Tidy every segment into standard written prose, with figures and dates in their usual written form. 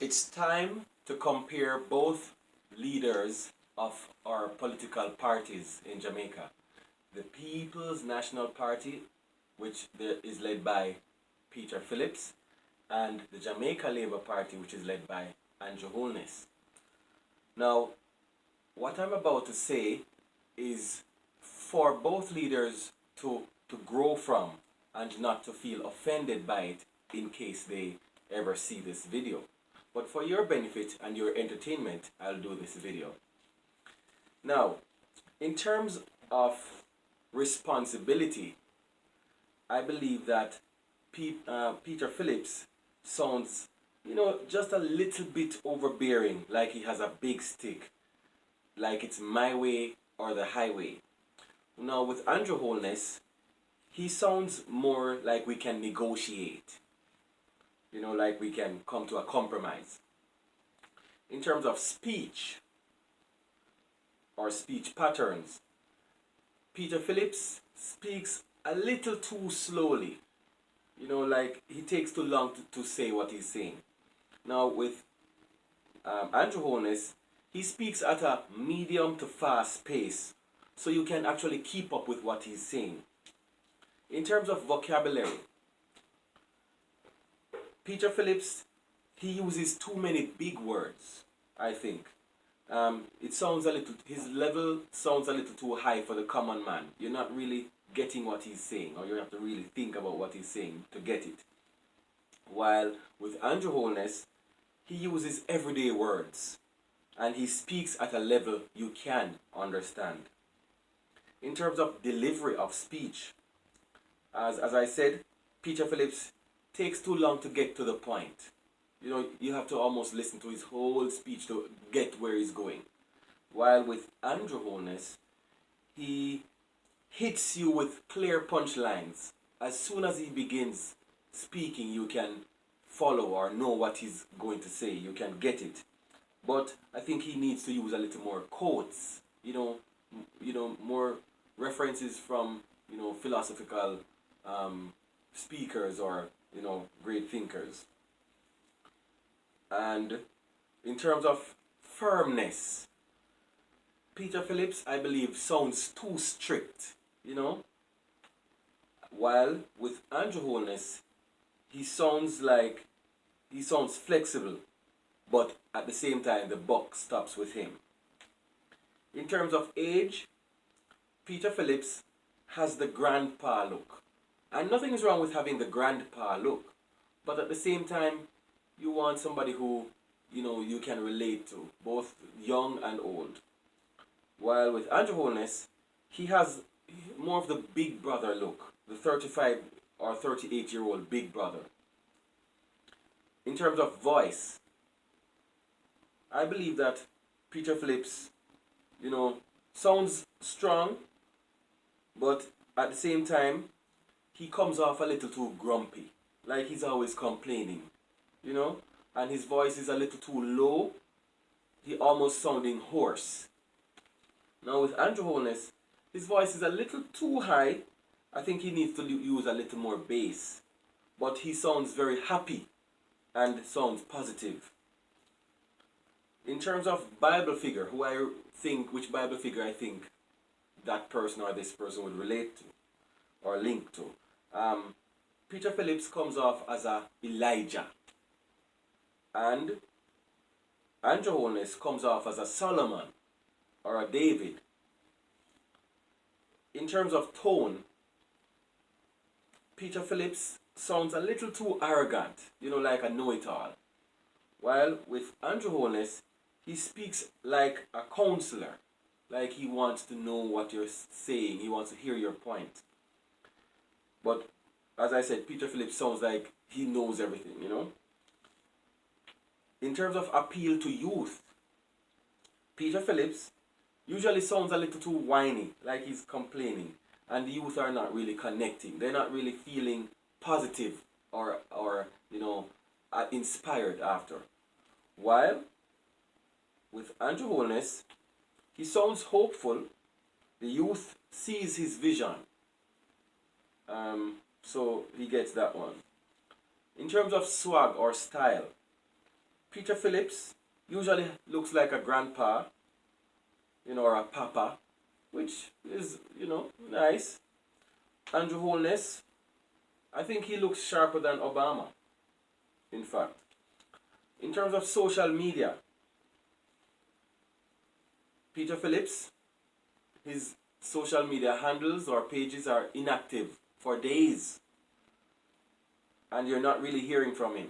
It's time to compare both leaders of our political parties in Jamaica. The People's National Party, which is led by Peter Phillips, and the Jamaica Labour Party, which is led by Andrew Holness. Now, what I'm about to say is for both leaders to grow from and not to feel offended by it in case they ever see this video. But for your benefit and your entertainment, I'll do this video. Now, in terms of responsibility, I believe that Peter Phillips sounds, just a little bit overbearing, like he has a big stick, like it's my way or the highway. Now, with Andrew Holness, he sounds more like we can negotiate, like we can come to a compromise. In terms of speech or speech patterns, Peter Phillips speaks a little too slowly. Like he takes too long to say what he's saying. Now with Andrew Holness, he speaks at a medium to fast pace, so you can actually keep up with what he's saying. In terms of vocabulary, Peter Phillips, he uses too many big words, I think. His level sounds a little too high for the common man. You're not really getting what he's saying, or you have to really think about what he's saying to get it. While with Andrew Holness, he uses everyday words, and he speaks at a level you can understand. In terms of delivery of speech, as I said, Peter Phillips takes too long to get to the point. You have to almost listen to his whole speech to get where he's going. While with Andrew Holness, he hits you with clear punchlines. As soon as he begins speaking, you can follow or know what he's going to say. You can get it. But I think he needs to use a little more quotes. More references from philosophical speakers or great thinkers. And in terms of firmness, Peter Phillips, I believe, sounds too strict, While with Andrew Holness, he sounds flexible, but at the same time, the buck stops with him. In terms of age, Peter Phillips has the grandpa look. And nothing is wrong with having the grandpa look, but at the same time, you want somebody who, you can relate to, both young and old. While with Andrew Holness, he has more of the big brother look, the 35 or 38-year-old big brother. In terms of voice, I believe that Peter Phillips, sounds strong, but at the same time, he comes off a little too grumpy, like he's always complaining, and his voice is a little too low, he almost sounding hoarse. Now with Andrew Holness, his voice is a little too high. I think he needs to use a little more bass, but he sounds very happy and sounds positive. In terms of Bible figure, which Bible figure I think that person or this person would relate to or link to, Peter Phillips comes off as a Elijah, and Andrew Holness comes off as a Solomon or a David. In terms of tone, Peter Phillips sounds a little too arrogant, like a know-it-all. While with Andrew Holness, he speaks like a counselor, like he wants to know what you're saying, he wants to hear your point. But as I said, Peter Phillips sounds like he knows everything, In terms of appeal to youth, Peter Phillips usually sounds a little too whiny, like he's complaining, and the youth are not really connecting. They're not really feeling positive or inspired after. While with Andrew Holness, he sounds hopeful. The youth sees his vision. So he gets that one. In terms of swag or style, Peter Phillips usually looks like a grandpa, or a papa, which is, nice. Andrew Holness, I think he looks sharper than Obama, in fact. In terms of social media, Peter Phillips, his social media handles or pages are inactive for days, and you're not really hearing from him.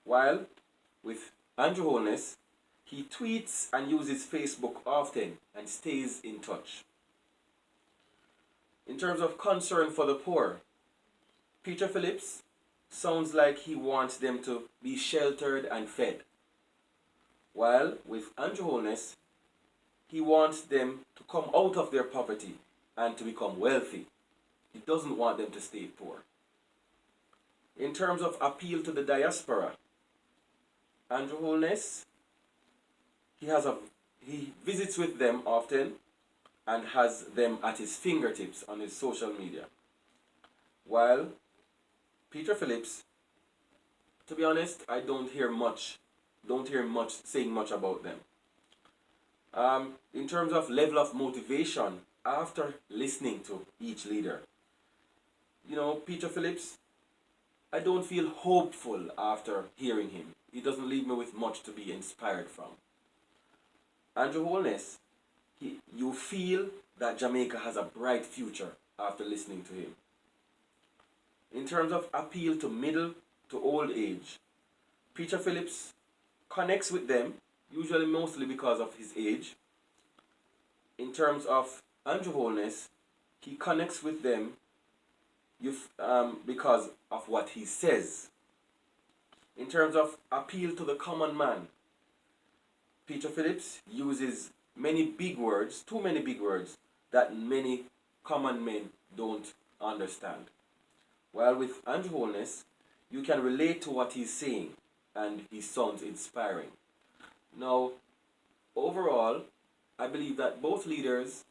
While with Andrew Holness, he tweets and uses Facebook often and stays in touch. In terms of concern for the poor, Peter Phillips sounds like he wants them to be sheltered and fed. While with Andrew Holness, he wants them to come out of their poverty and to become wealthy. He doesn't want them to stay poor. In terms of appeal to the diaspora, Andrew Holness, he visits with them often and has them at his fingertips on his social media. While Peter Phillips, to be honest, I don't hear much saying much about them. In terms of level of motivation after listening to each leader, Peter Phillips, I don't feel hopeful after hearing him. He doesn't leave me with much to be inspired from. Andrew Holness, you feel that Jamaica has a bright future after listening to him. In terms of appeal to middle to old age, Peter Phillips connects with them, usually mostly because of his age. In terms of Andrew Holness, he connects with them because of what he says. In terms of appeal to the common man, Peter Phillips uses many big words, too many big words, that many common men don't understand. While with Andrew Holness, you can relate to what he's saying and he sounds inspiring. Now, overall, I believe that both leaders,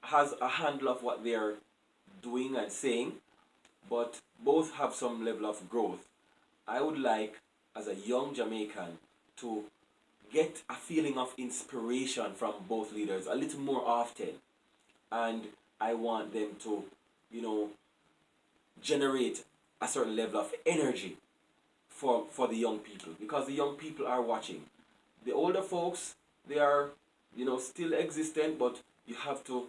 has a handle of what they're doing and saying, but both have some level of growth. I would like, as a young Jamaican, to get a feeling of inspiration from both leaders a little more often. And I want them to, generate a certain level of energy for the young people, because the young people are watching. The older folks, they are, still existent, but you have to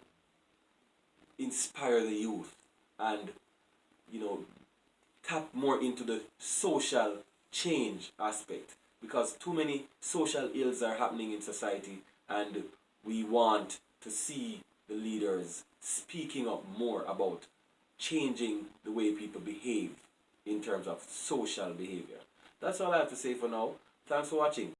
inspire the youth and, tap more into the social change aspect, because too many social ills are happening in society, and we want to see the leaders speaking up more about changing the way people behave in terms of social behavior. That's all I have to say for now. Thanks for watching.